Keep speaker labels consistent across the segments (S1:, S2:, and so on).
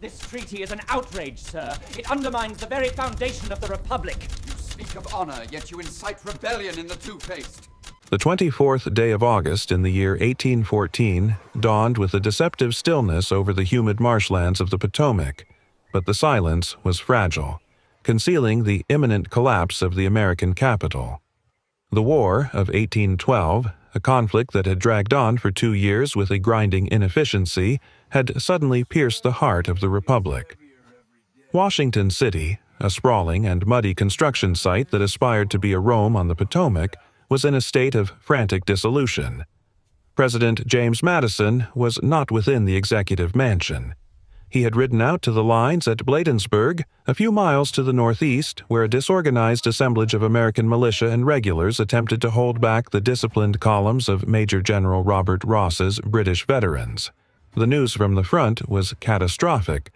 S1: This treaty is an outrage, sir. It undermines the very foundation of the Republic.
S2: You speak of honor, yet you incite rebellion in the two-faced.
S3: The 24th day of August in the year 1814 dawned with a deceptive stillness over the humid marshlands of the Potomac, but the silence was fragile, concealing the imminent collapse of the American capital. The War of 1812, a conflict that had dragged on for 2 years with a grinding inefficiency, had suddenly pierced the heart of the Republic. Washington City, a sprawling and muddy construction site that aspired to be a Rome on the Potomac, was in a state of frantic dissolution. President James Madison was not within the executive mansion. He had ridden out to the lines at Bladensburg, a few miles to the northeast, where a disorganized assemblage of American militia and regulars attempted to hold back the disciplined columns of Major General Robert Ross's British veterans. The news from the front was catastrophic.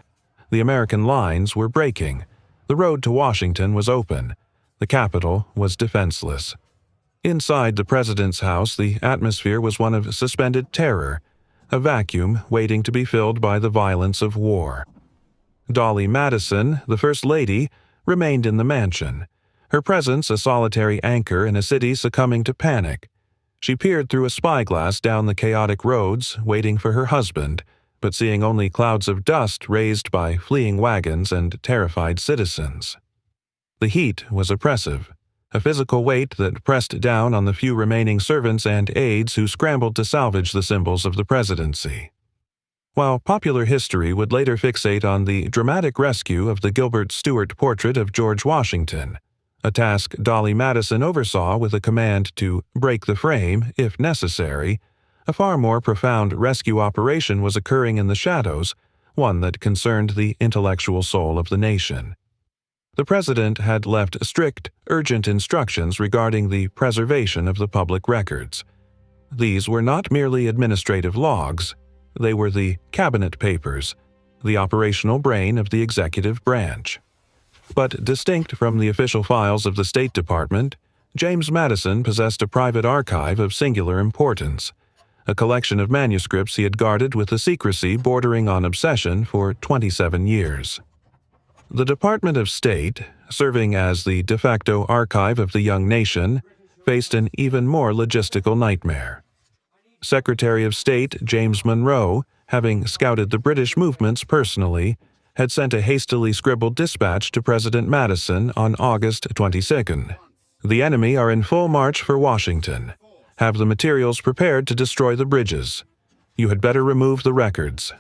S3: The American lines were breaking. The road to Washington was open. The capital was defenseless. Inside the president's house, the atmosphere was one of suspended terror, a vacuum waiting to be filled by the violence of war. Dolley Madison, the First Lady, remained in the mansion, her presence a solitary anchor in a city succumbing to panic. She peered through a spyglass down the chaotic roads, waiting for her husband, but seeing only clouds of dust raised by fleeing wagons and terrified citizens. The heat was oppressive, a physical weight that pressed down on the few remaining servants and aides who scrambled to salvage the symbols of the presidency. While popular history would later fixate on the dramatic rescue of the Gilbert Stuart portrait of George Washington, a task Dolley Madison oversaw with a command to break the frame, if necessary, a far more profound rescue operation was occurring in the shadows, one that concerned the intellectual soul of the nation. The president had left strict, urgent instructions regarding the preservation of the public records. These were not merely administrative logs, they were the cabinet papers, the operational brain of the executive branch. But distinct from the official files of the State Department, James Madison possessed a private archive of singular importance, a collection of manuscripts he had guarded with a secrecy bordering on obsession for 27 years. The Department of State, serving as the de facto archive of the young nation, faced an even more logistical nightmare. Secretary of State James Monroe, having scouted the British movements personally, had sent a hastily scribbled dispatch to President Madison on August 22nd. "The enemy are in full march for Washington. Have the materials prepared to destroy the bridges. You had better remove the records."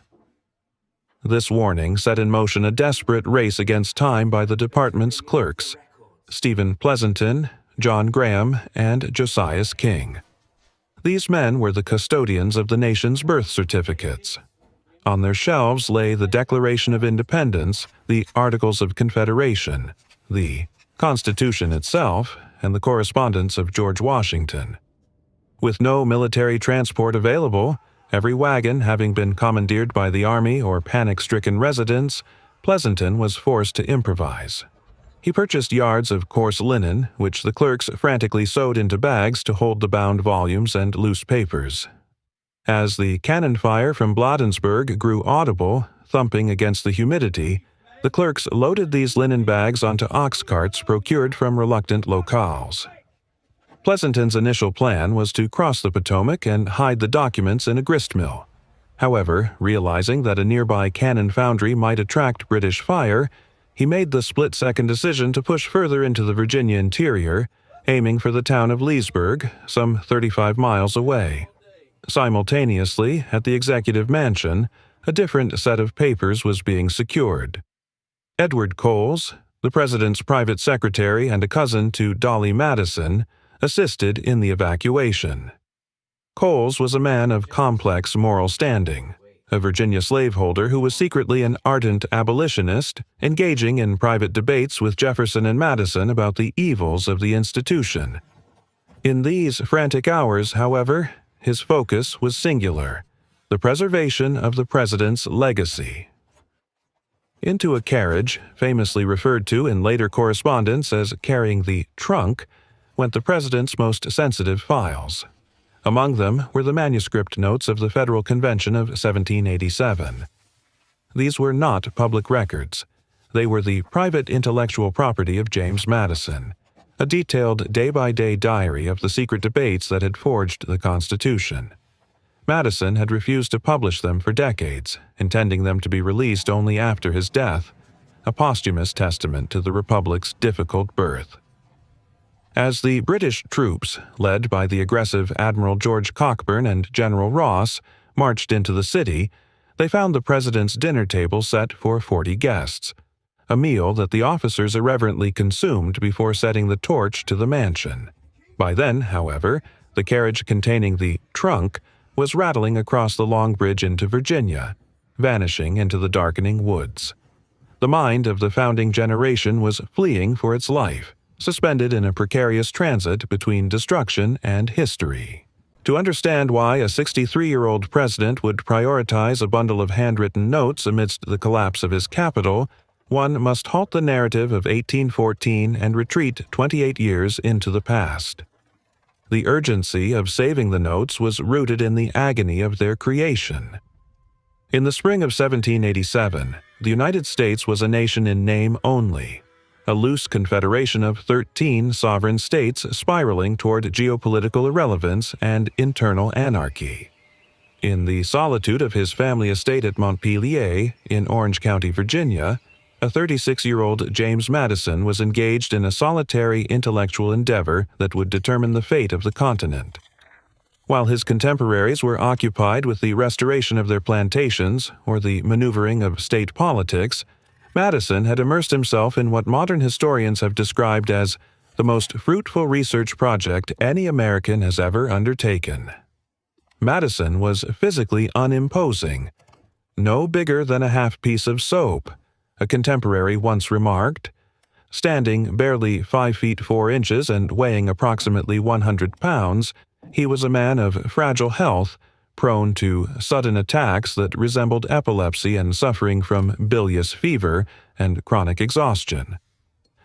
S3: This warning set in motion a desperate race against time by the department's clerks, Stephen Pleasanton, John Graham, and Josias King. These men were the custodians of the nation's birth certificates. On their shelves lay the Declaration of Independence, the Articles of Confederation, the Constitution itself, and the correspondence of George Washington. With no military transport available, every wagon having been commandeered by the army or panic-stricken residents, Pleasanton was forced to improvise. He purchased yards of coarse linen, which the clerks frantically sewed into bags to hold the bound volumes and loose papers. As the cannon fire from Bladensburg grew audible, thumping against the humidity, the clerks loaded these linen bags onto ox carts procured from reluctant locals. Pleasanton's initial plan was to cross the Potomac and hide the documents in a gristmill. However, realizing that a nearby cannon foundry might attract British fire, he made the split-second decision to push further into the Virginia interior, aiming for the town of Leesburg, some 35 miles away. Simultaneously, at the executive mansion, a different set of papers was being secured. Edward Coles, the president's private secretary and a cousin to Dolley Madison, assisted in the evacuation. Coles was a man of complex moral standing, a Virginia slaveholder who was secretly an ardent abolitionist, engaging in private debates with Jefferson and Madison about the evils of the institution. In these frantic hours, however, his focus was singular: the preservation of the president's legacy. Into a carriage, famously referred to in later correspondence as carrying the trunk, went the president's most sensitive files. Among them were the manuscript notes of the Federal Convention of 1787. these were not public records. They were the private intellectual property of James Madison, a detailed day-by-day diary of the secret debates that had forged the Constitution. Madison had refused to publish them for decades, intending them to be released only after his death, a posthumous testament to the Republic's difficult birth. As the British troops, led by the aggressive Admiral George Cockburn and General Ross, marched into the city, they found the president's dinner table set for 40 guests, a meal that the officers irreverently consumed before setting the torch to the mansion. By then, however, the carriage containing the trunk was rattling across the Long Bridge into Virginia, vanishing into the darkening woods. The mind of the founding generation was fleeing for its life, suspended in a precarious transit between destruction and history. To understand why a 63-year-old president would prioritize a bundle of handwritten notes amidst the collapse of his capital, one must halt the narrative of 1814 and retreat 28 years into the past. The urgency of saving the notes was rooted in the agony of their creation. In the spring of 1787, the United States was a nation in name only, a loose confederation of 13 sovereign states spiraling toward geopolitical irrelevance and internal anarchy. In the solitude of his family estate at Montpelier, in Orange County, Virginia, a 36-year-old James Madison was engaged in a solitary intellectual endeavor that would determine the fate of the continent. While his contemporaries were occupied with the restoration of their plantations or the maneuvering of state politics, Madison had immersed himself in what modern historians have described as the most fruitful research project any American has ever undertaken. Madison was physically unimposing, no bigger than a half piece of soap, a contemporary once remarked. Standing barely 5 feet 4 inches and weighing approximately 100 pounds, he was a man of fragile health, prone to sudden attacks that resembled epilepsy and suffering from bilious fever and chronic exhaustion.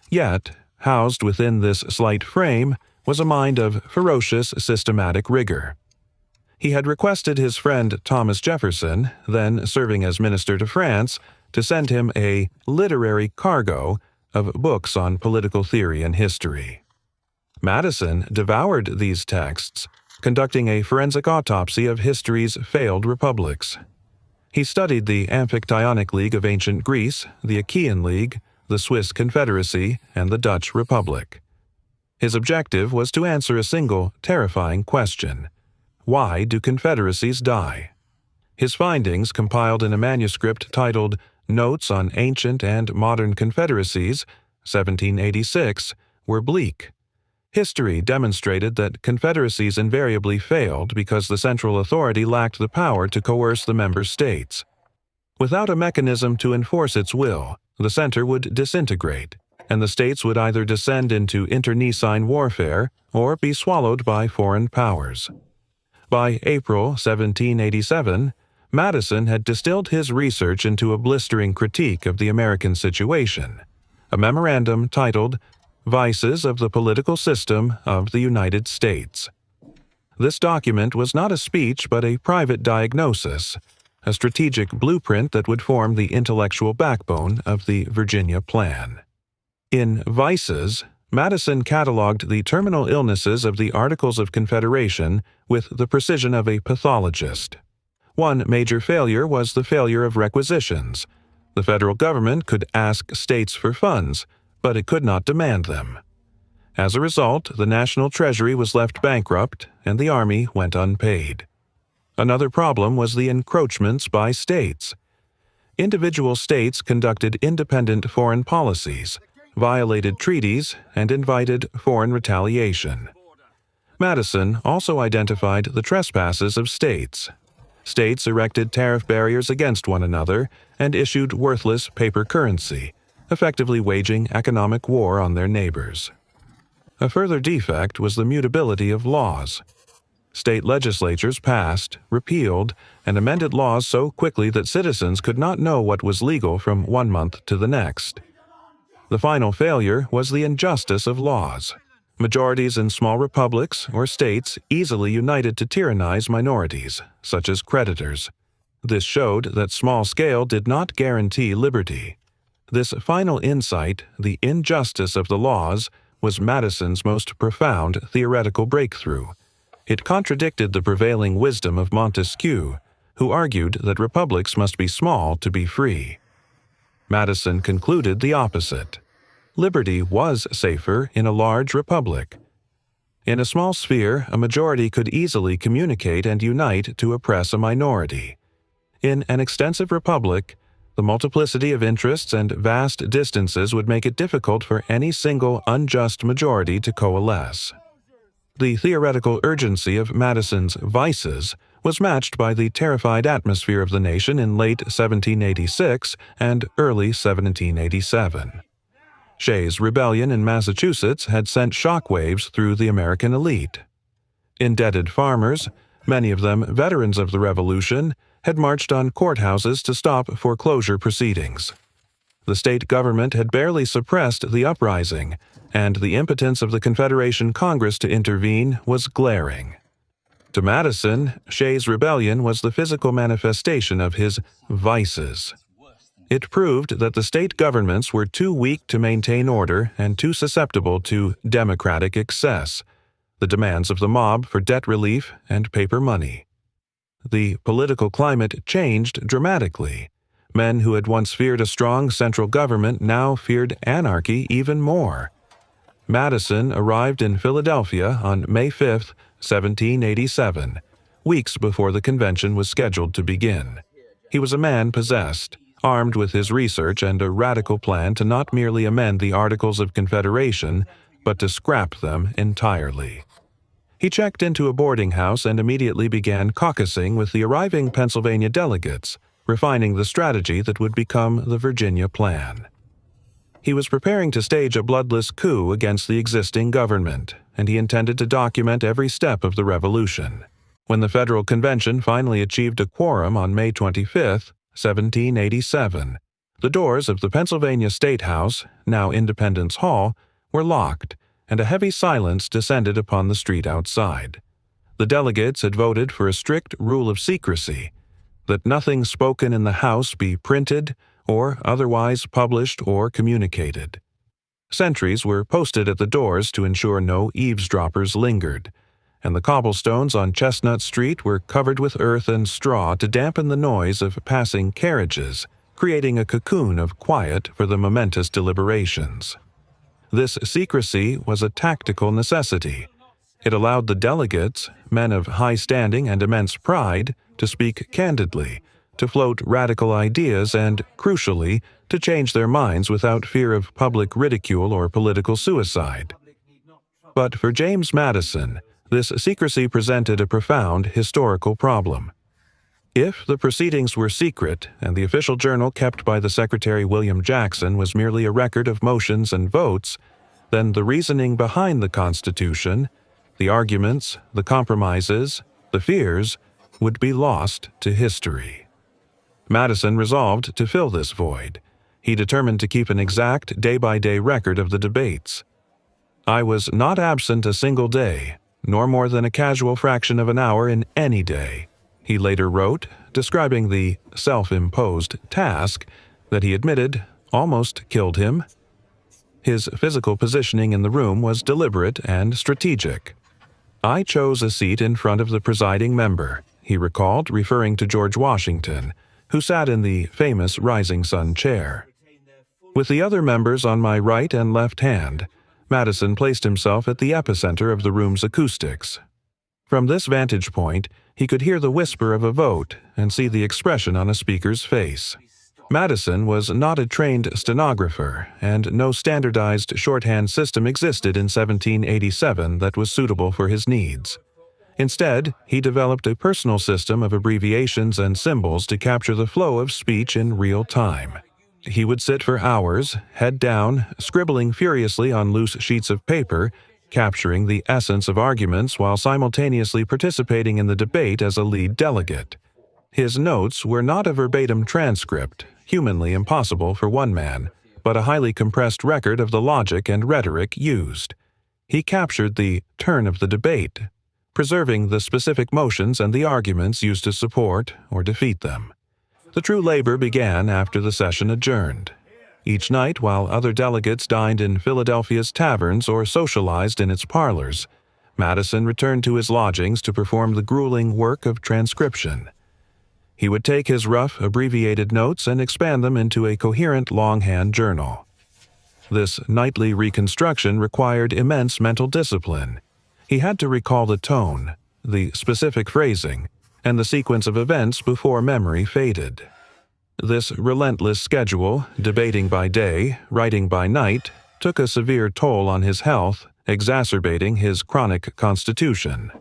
S3: Yet, housed within this slight frame was a mind of ferocious systematic rigor. He had requested his friend Thomas Jefferson, then serving as minister to France, to send him a literary cargo of books on political theory and history. Madison devoured these texts, conducting a forensic autopsy of history's failed republics. He studied the Amphictyonic League of ancient Greece, the Achaean League, the Swiss Confederacy, and the Dutch Republic. His objective was to answer a single, terrifying question: why do confederacies die? His findings, compiled in a manuscript titled Notes on Ancient and Modern Confederacies, 1786, were bleak. History demonstrated that confederacies invariably failed because the central authority lacked the power to coerce the member states. Without a mechanism to enforce its will, the center would disintegrate, and the states would either descend into internecine warfare or be swallowed by foreign powers. By April 1787, Madison had distilled his research into a blistering critique of the American situation, a memorandum titled Vices of the Political System of the United States. This document was not a speech but a private diagnosis, a strategic blueprint that would form the intellectual backbone of the Virginia Plan. In Vices, Madison cataloged the terminal illnesses of the Articles of Confederation with the precision of a pathologist. One major failure was the failure of requisitions. The federal government could ask states for funds, but it could not demand them. As a result, the national treasury was left bankrupt and the army went unpaid. Another problem was the encroachments by states. Individual states conducted independent foreign policies, violated treaties, and invited foreign retaliation. Madison also identified the trespasses of states. States erected tariff barriers against one another and issued worthless paper currency, effectively waging economic war on their neighbors. A further defect was the mutability of laws. State legislatures passed, repealed, and amended laws so quickly that citizens could not know what was legal from one month to the next. The final failure was the injustice of laws. Majorities in small republics or states easily united to tyrannize minorities, such as creditors. This showed that small scale did not guarantee liberty. This final insight, the injustice of the laws, was Madison's most profound theoretical breakthrough. It contradicted the prevailing wisdom of Montesquieu, who argued that republics must be small to be free. Madison concluded the opposite. Liberty was safer in a large republic. In a small sphere, a majority could easily communicate and unite to oppress a minority. In an extensive republic, the multiplicity of interests and vast distances would make it difficult for any single unjust majority to coalesce. The theoretical urgency of Madison's vices was matched by the terrified atmosphere of the nation in late 1786 and early 1787. Shays' rebellion in Massachusetts had sent shockwaves through the American elite. Indebted farmers, many of them veterans of the Revolution, had marched on courthouses to stop foreclosure proceedings. The state government had barely suppressed the uprising, and the impotence of the Confederation Congress to intervene was glaring. To Madison, Shays' rebellion was the physical manifestation of his vices. It proved that the state governments were too weak to maintain order and too susceptible to democratic excess, the demands of the mob for debt relief and paper money. The political climate changed dramatically. Men who had once feared a strong central government now feared anarchy even more. Madison arrived in Philadelphia on May 5, 1787, weeks before the convention was scheduled to begin. He was a man possessed, armed with his research and a radical plan to not merely amend the Articles of Confederation, but to scrap them entirely. He checked into a boarding house and immediately began caucusing with the arriving Pennsylvania delegates, refining the strategy that would become the Virginia Plan. He was preparing to stage a bloodless coup against the existing government, and he intended to document every step of the revolution. When the Federal Convention finally achieved a quorum on May 25, 1787, the doors of the Pennsylvania State House, now Independence Hall, were locked, and a heavy silence descended upon the street outside. The delegates had voted for a strict rule of secrecy, that nothing spoken in the House be printed or otherwise published or communicated. Sentries were posted at the doors to ensure no eavesdroppers lingered, and the cobblestones on Chestnut Street were covered with earth and straw to dampen the noise of passing carriages, creating a cocoon of quiet for the momentous deliberations. This secrecy was a tactical necessity. It allowed the delegates, men of high standing and immense pride, to speak candidly, to float radical ideas and, crucially, to change their minds without fear of public ridicule or political suicide. But for James Madison, this secrecy presented a profound historical problem. If the proceedings were secret and the official journal kept by the Secretary William Jackson was merely a record of motions and votes, then the reasoning behind the Constitution, the arguments, the compromises, the fears, would be lost to history. Madison resolved to fill this void. He determined to keep an exact day-by-day record of the debates. "I was not absent a single day, nor more than a casual fraction of an hour in any day," he later wrote, describing the self-imposed task that he admitted almost killed him. His physical positioning in the room was deliberate and strategic. "I chose a seat in front of the presiding member," he recalled, referring to George Washington, who sat in the famous Rising Sun chair. With the other members on my right and left hand, Madison placed himself at the epicenter of the room's acoustics. From this vantage point, he could hear the whisper of a vote and see the expression on a speaker's face. Madison was not a trained stenographer, and no standardized shorthand system existed in 1787 that was suitable for his needs. Instead, he developed a personal system of abbreviations and symbols to capture the flow of speech in real time. He would sit for hours, head down, scribbling furiously on loose sheets of paper, capturing the essence of arguments while simultaneously participating in the debate as a lead delegate. His notes were not a verbatim transcript, humanly impossible for one man, but a highly compressed record of the logic and rhetoric used. He captured the turn of the debate, preserving the specific motions and the arguments used to support or defeat them. The true labor began after the session adjourned. Each night, while other delegates dined in Philadelphia's taverns or socialized in its parlors, Madison returned to his lodgings to perform the grueling work of transcription. He would take his rough, abbreviated notes and expand them into a coherent longhand journal. This nightly reconstruction required immense mental discipline. He had to recall the tone, the specific phrasing, and the sequence of events before memory faded. This relentless schedule, debating by day, writing by night, took a severe toll on his health, exacerbating his chronic constitution.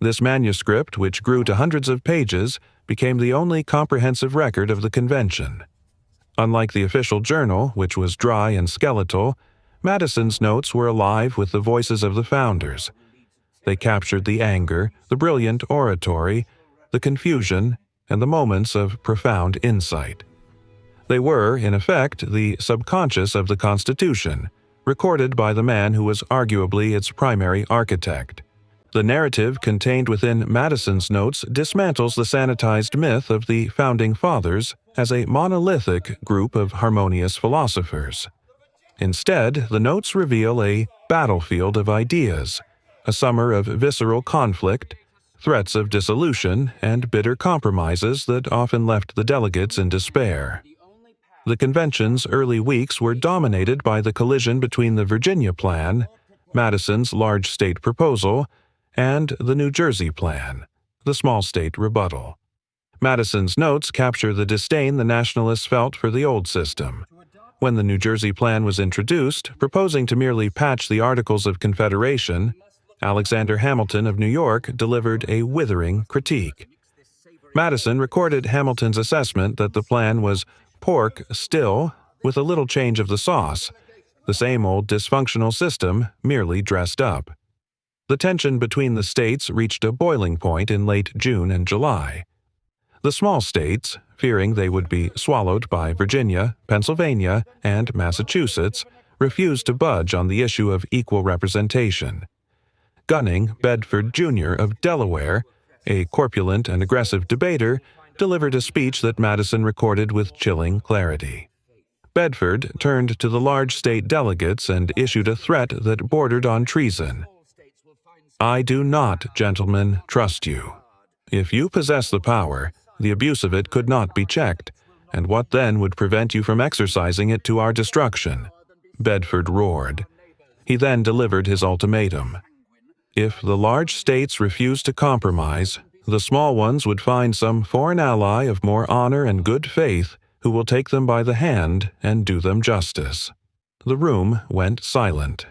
S3: This manuscript, which grew to hundreds of pages, became the only comprehensive record of the convention. Unlike the official journal, which was dry and skeletal, Madison's notes were alive with the voices of the founders. They captured the anger, the brilliant oratory, the confusion, and the moments of profound insight. They were, in effect, the subconscious of the Constitution, recorded by the man who was arguably its primary architect. The narrative contained within Madison's notes dismantles the sanitized myth of the Founding Fathers as a monolithic group of harmonious philosophers. Instead, the notes reveal a battlefield of ideas, a summer of visceral conflict, threats of dissolution, and bitter compromises that often left the delegates in despair. The convention's early weeks were dominated by the collision between the Virginia Plan, Madison's large state proposal, and the New Jersey Plan, the small state rebuttal. Madison's notes capture the disdain the nationalists felt for the old system. When the New Jersey Plan was introduced, proposing to merely patch the Articles of Confederation, Alexander Hamilton of New York delivered a withering critique. Madison recorded Hamilton's assessment that the plan was pork still, with a little change of the sauce, the same old dysfunctional system, merely dressed up. The tension between the states reached a boiling point in late June and July. The small states, fearing they would be swallowed by Virginia, Pennsylvania, and Massachusetts, refused to budge on the issue of equal representation. Gunning Bedford Jr. of Delaware, a corpulent and aggressive debater, delivered a speech that Madison recorded with chilling clarity. Bedford turned to the large state delegates and issued a threat that bordered on treason. "I do not, gentlemen, trust you. If you possess the power, the abuse of it could not be checked, and what then would prevent you from exercising it to our destruction?" Bedford roared. He then delivered his ultimatum. If the large states refused to compromise, the small ones would find some foreign ally of more honor and good faith who will take them by the hand and do them justice. The room went silent.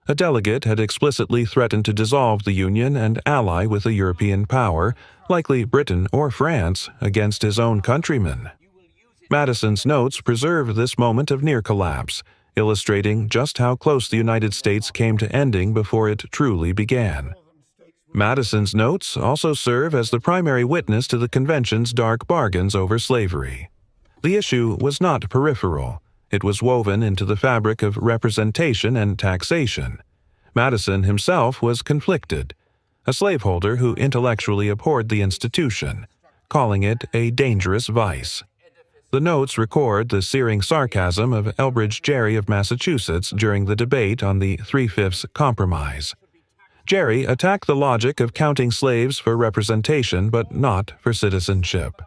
S3: A delegate had explicitly threatened to dissolve the Union and ally with a European power, likely Britain or France, against his own countrymen. Madison's notes preserve this moment of near collapse, illustrating just how close the United States came to ending before it truly began. Madison's notes also serve as the primary witness to the convention's dark bargains over slavery. The issue was not peripheral. It was woven into the fabric of representation and taxation. Madison himself was conflicted, a slaveholder who intellectually abhorred the institution, calling it a dangerous vice. The notes record the searing sarcasm of Elbridge Gerry of Massachusetts during the debate on the 3/5 Compromise. Gerry attacked the logic of counting slaves for representation but not for citizenship.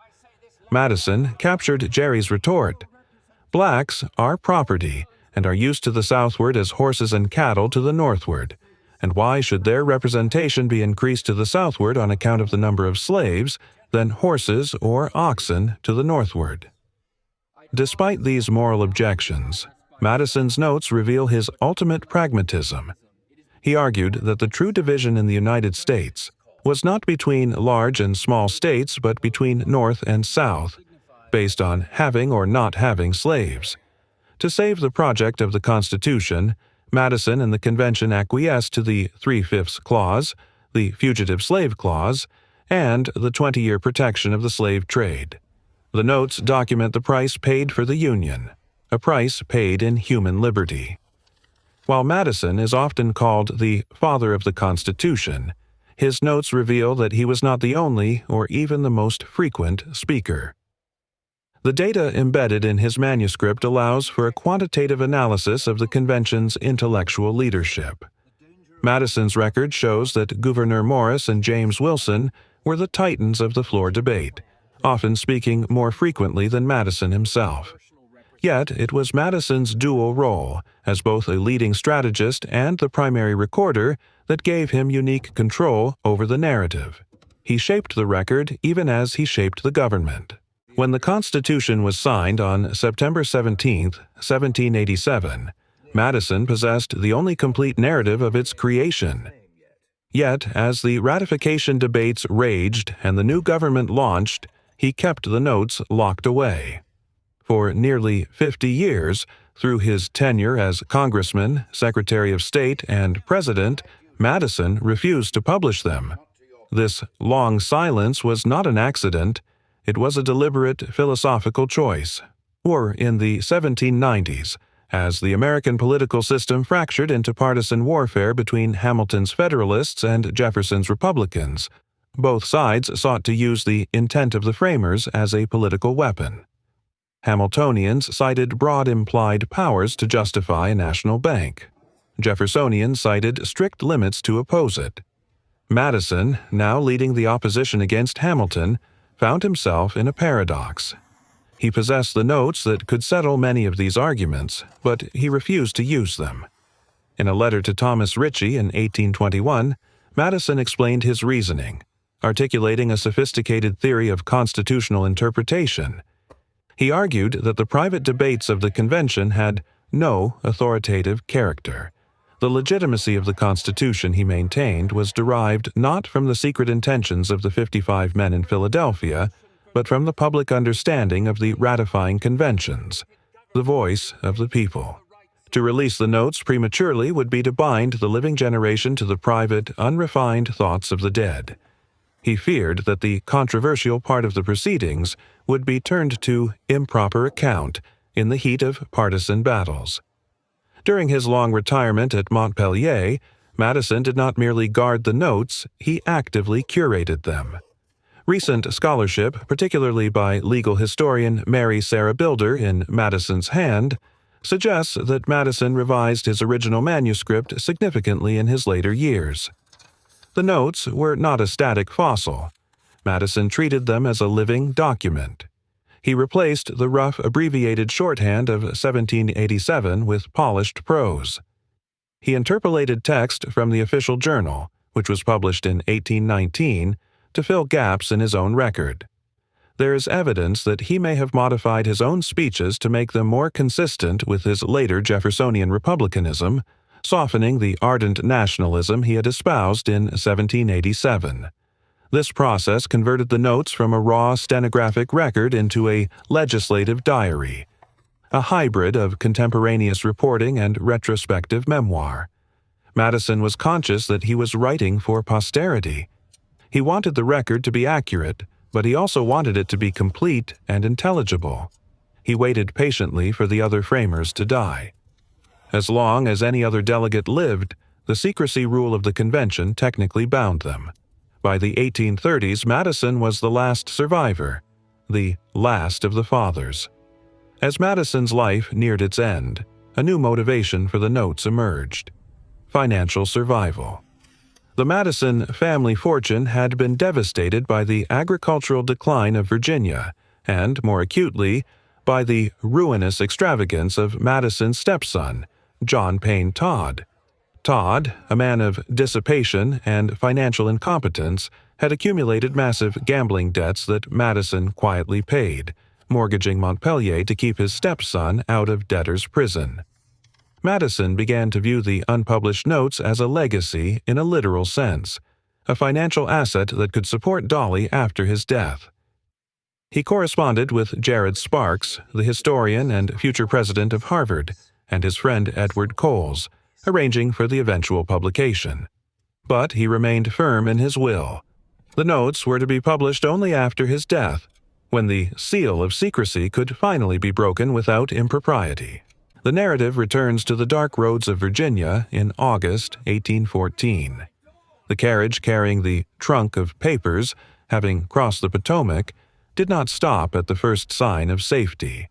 S3: Madison captured Gerry's retort. Blacks are property and are used to the southward as horses and cattle to the northward, and why should their representation be increased to the southward on account of the number of slaves than horses or oxen to the northward? Despite these moral objections, Madison's notes reveal his ultimate pragmatism. He argued that the true division in the United States was not between large and small states but between North and South, based on having or not having slaves. To save the project of the Constitution, Madison and the convention acquiesced to the 3/5 Clause, the Fugitive Slave Clause, and the 20-year protection of the slave trade. The notes document the price paid for the Union, a price paid in human liberty. While Madison is often called the father of the Constitution, His notes reveal that he was not the only or even the most frequent speaker. The data embedded in his manuscript allows for a quantitative analysis of the convention's intellectual leadership. Madison's record shows that Gouverneur Morris and James Wilson were the titans of the floor debate, often speaking more frequently than Madison himself. Yet it was Madison's dual role, as both a leading strategist and the primary recorder, that gave him unique control over the narrative. He shaped the record even as he shaped the government. When the Constitution was signed on September 17, 1787, Madison possessed the only complete narrative of its creation. Yet, as the ratification debates raged and the new government launched, he kept the notes locked away. For nearly 50 years, through his tenure as Congressman, Secretary of State, and President, Madison refused to publish them. This long silence was not an accident. It was a deliberate philosophical choice. Or in the 1790s, as the American political system fractured into partisan warfare between Hamilton's Federalists and Jefferson's Republicans, both sides sought to use the intent of the framers as a political weapon. Hamiltonians cited broad implied powers to justify a national bank. Jeffersonians cited strict limits to oppose it. Madison, now leading the opposition against Hamilton, found himself in a paradox. He possessed the notes that could settle many of these arguments, but he refused to use them. In a letter to Thomas Ritchie in 1821, Madison explained his reasoning, articulating a sophisticated theory of constitutional interpretation. He argued that the private debates of the convention had no authoritative character. The legitimacy of the Constitution, he maintained, was derived not from the secret intentions of the 55 men in Philadelphia, but from the public understanding of the ratifying conventions, the voice of the people. To release the notes prematurely would be to bind the living generation to the private, unrefined thoughts of the dead. He feared that the controversial part of the proceedings would be turned to improper account in the heat of partisan battles. During his long retirement at Montpelier, Madison did not merely guard the notes, he actively curated them. Recent scholarship, particularly by legal historian Mary Sarah Bilder in Madison's Hand, suggests that Madison revised his original manuscript significantly in his later years. The notes were not a static fossil. Madison treated them as a living document. He replaced the rough abbreviated shorthand of 1787 with polished prose. He interpolated text from the official journal, which was published in 1819, to fill gaps in his own record. There is evidence that he may have modified his own speeches to make them more consistent with his later Jeffersonian republicanism, softening the ardent nationalism he had espoused in 1787. This process converted the notes from a raw stenographic record into a legislative diary, a hybrid of contemporaneous reporting and retrospective memoir. Madison was conscious that he was writing for posterity. He wanted the record to be accurate, but he also wanted it to be complete and intelligible. He waited patiently for the other framers to die. As long as any other delegate lived, the secrecy rule of the convention technically bound them. By the 1830s, Madison was the last survivor, the last of the fathers. As Madison's life neared its end, a new motivation for the notes emerged: financial survival. The Madison family fortune had been devastated by the agricultural decline of Virginia, and, more acutely, by the ruinous extravagance of Madison's stepson, John Payne Todd. Todd, a man of dissipation and financial incompetence, had accumulated massive gambling debts that Madison quietly paid, mortgaging Montpelier to keep his stepson out of debtor's prison. Madison began to view the unpublished notes as a legacy in a literal sense, a financial asset that could support Dolley after his death. He corresponded with Jared Sparks, the historian and future president of Harvard, and his friend Edward Coles, arranging for the eventual publication. But he remained firm in his will. The notes were to be published only after his death, when the seal of secrecy could finally be broken without impropriety. The narrative returns to the dark roads of Virginia in August 1814. The carriage carrying the trunk of papers, having crossed the Potomac, did not stop at the first sign of safety.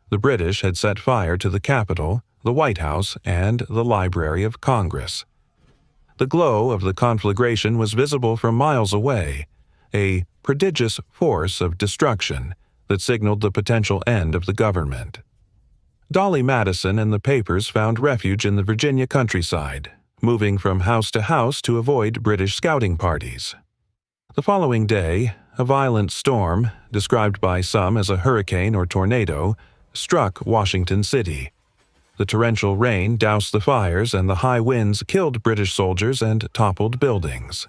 S3: The British had set fire to the Capitol, the White House, and the Library of Congress. The glow of the conflagration was visible from miles away, a prodigious force of destruction that signaled the potential end of the government. Dolley Madison and the papers found refuge in the Virginia countryside, moving from house to house to avoid British scouting parties. The following day, a violent storm, described by some as a hurricane or tornado, struck Washington city. The torrential rain doused the fires, and the high winds killed British soldiers and toppled buildings.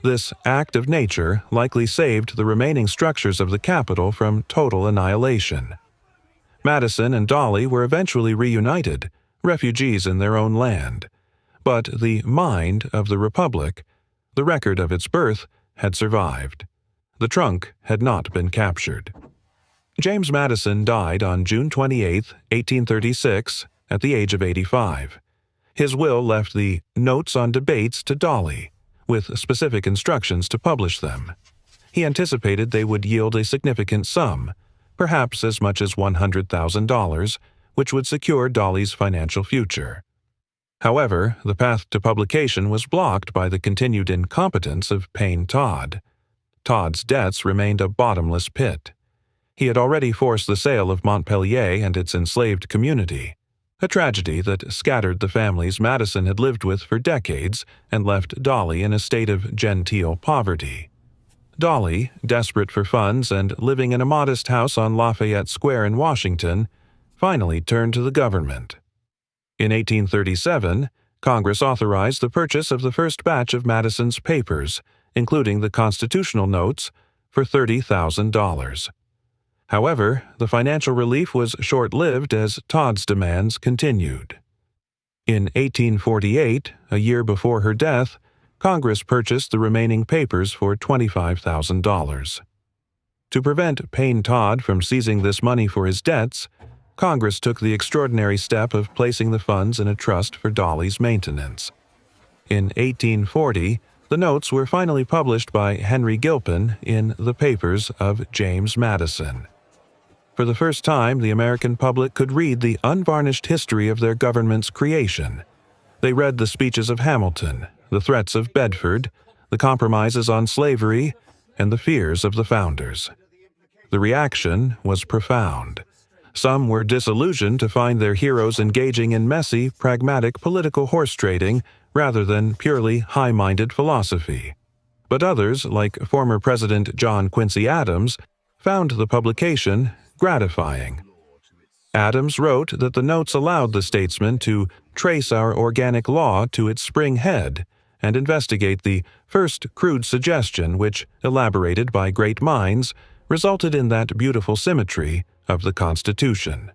S3: This act of nature likely saved the remaining structures of the Capitol from total annihilation. Madison and Dolley were eventually reunited, refugees in their own land. But the mind of the Republic, the record of its birth, had survived. The trunk had not been captured. James Madison died on June 28, 1836, at the age of 85. His will left the Notes on Debates to Dolley, with specific instructions to publish them. He anticipated they would yield a significant sum, perhaps as much as $100,000, which would secure Dolley's financial future. However, the path to publication was blocked by the continued incompetence of Payne Todd. Todd's debts remained a bottomless pit. He had already forced the sale of Montpelier and its enslaved community, a tragedy that scattered the families Madison had lived with for decades and left Dolley in a state of genteel poverty. Dolley, desperate for funds and living in a modest house on Lafayette Square in Washington, finally turned to the government. In 1837, Congress authorized the purchase of the first batch of Madison's papers, including the constitutional notes, for $30,000. However, the financial relief was short-lived as Todd's demands continued. In 1848, a year before her death, Congress purchased the remaining papers for $25,000. To prevent Payne Todd from seizing this money for his debts, Congress took the extraordinary step of placing the funds in a trust for Dolley's maintenance. In 1840, the notes were finally published by Henry Gilpin in The Papers of James Madison. For the first time, the American public could read the unvarnished history of their government's creation. They read the speeches of Hamilton, the threats of Bedford, the compromises on slavery, and the fears of the founders. The reaction was profound. Some were disillusioned to find their heroes engaging in messy, pragmatic political horse trading rather than purely high-minded philosophy. But others, like former President John Quincy Adams, found the publication gratifying. Adams wrote that the notes allowed the statesman to trace our organic law to its spring head and investigate the first crude suggestion which, elaborated by great minds, resulted in that beautiful symmetry of the Constitution.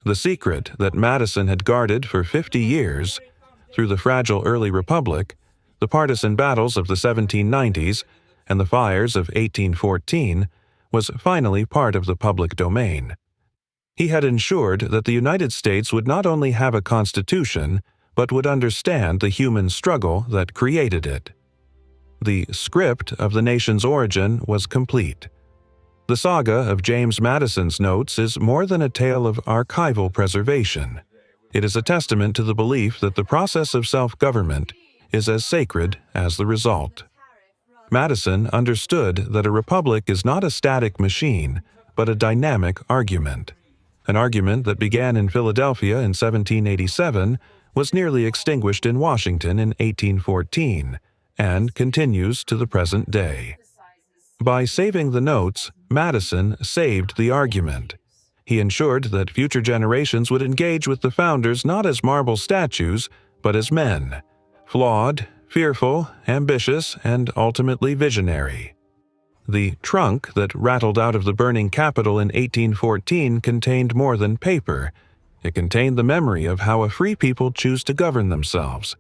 S3: The secret that Madison had guarded for 50 years, through the fragile early republic, the partisan battles of the 1790s, and the fires of 1814, was finally part of the public domain. He had ensured that the United States would not only have a constitution, but would understand the human struggle that created it. The script of the nation's origin was complete. The saga of James Madison's notes is more than a tale of archival preservation. It is a testament to the belief that the process of self-government is as sacred as the result. Madison understood that a republic is not a static machine, but a dynamic argument. An argument that began in Philadelphia in 1787 was nearly extinguished in Washington in 1814, and continues to the present day. By saving the notes, Madison saved the argument. He ensured that future generations would engage with the founders not as marble statues, but as men, flawed, fearful, ambitious, and ultimately visionary. The trunk that rattled out of the burning Capitol in 1814 contained more than paper. It contained the memory of how a free people choose to govern themselves,